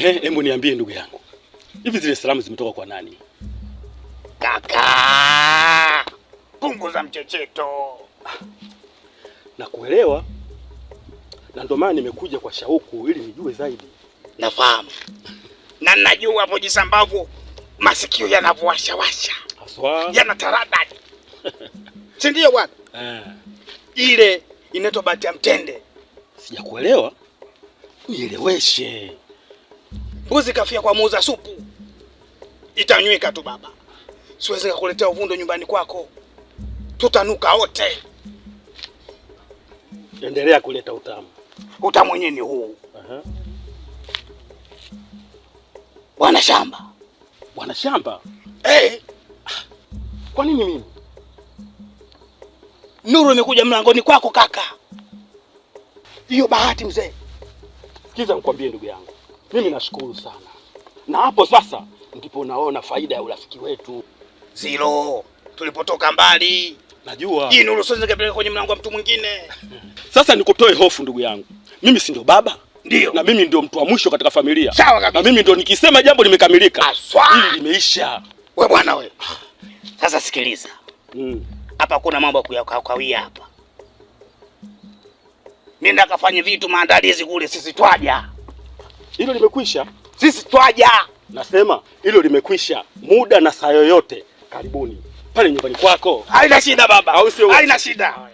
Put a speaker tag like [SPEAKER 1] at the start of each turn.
[SPEAKER 1] Hebu niambie ndugu yangu. Hivi zile salamu zimetoka kwa nani?
[SPEAKER 2] Kaka, punguza mchecheto.
[SPEAKER 1] Nakuelewa. Na ndio maana nimekuja kwa shauku ili nijue zaidi.
[SPEAKER 2] Nafahamu. Na najua hapo jinsi ambavyo masikio yanavowasha washa.
[SPEAKER 1] Haswa.
[SPEAKER 2] Yanataradadi. Si ndio bwana? Ile inaitwa bati ya mtende.
[SPEAKER 1] Sijakuelewa. Nieleweshe.
[SPEAKER 2] Mbuzi kafia kwa muuza supu. Itanyweka tu baba. Siwezi kukuletea uvundo nyumbani kwako. Tutanuka wote.
[SPEAKER 1] Endelea kuleta utamu.
[SPEAKER 2] Utamu wenyewe ni huu. Bwana shamba.
[SPEAKER 1] Bwana shamba?
[SPEAKER 2] Kwa nini mimi? Nuru imekuja mlangoni kwako kaka. Hiyo bahati mzee.
[SPEAKER 1] Sikiza nikwambie ndugu yangu. Mimi nashukuru sana. Na hapo sasa ndipo naona faida ya urafiki wetu.
[SPEAKER 2] Zero. Tulipotoka mbali.
[SPEAKER 1] Najua.
[SPEAKER 2] Hii Nuru siwezi kupeleka kwenye mlango wa mtu mwingine.
[SPEAKER 1] Sasa nikutoe hofu ndugu yangu. Mimi si ndio baba?
[SPEAKER 2] Ndio.
[SPEAKER 1] Na mimi ndio mtu wa mwisho katika familia.
[SPEAKER 2] Sawa kabisa.
[SPEAKER 1] Na mimi ndio nikisema jambo limekamilika. Hili limeisha.
[SPEAKER 2] Wewe bwana wewe. Sasa sikiliza. Hapa kuna mambo ya kukawia hapa. Nenda kafanye vitu maandalizi kule, sisi twaja.
[SPEAKER 1] Hilo limekwisha.
[SPEAKER 2] Sisi twaja.
[SPEAKER 1] Nasema hilo limekwisha. Muda na saa yoyote. Karibuni. Pale nyumbani kwako.
[SPEAKER 2] Haina shida baba.
[SPEAKER 1] Au sio?
[SPEAKER 2] Haina shida.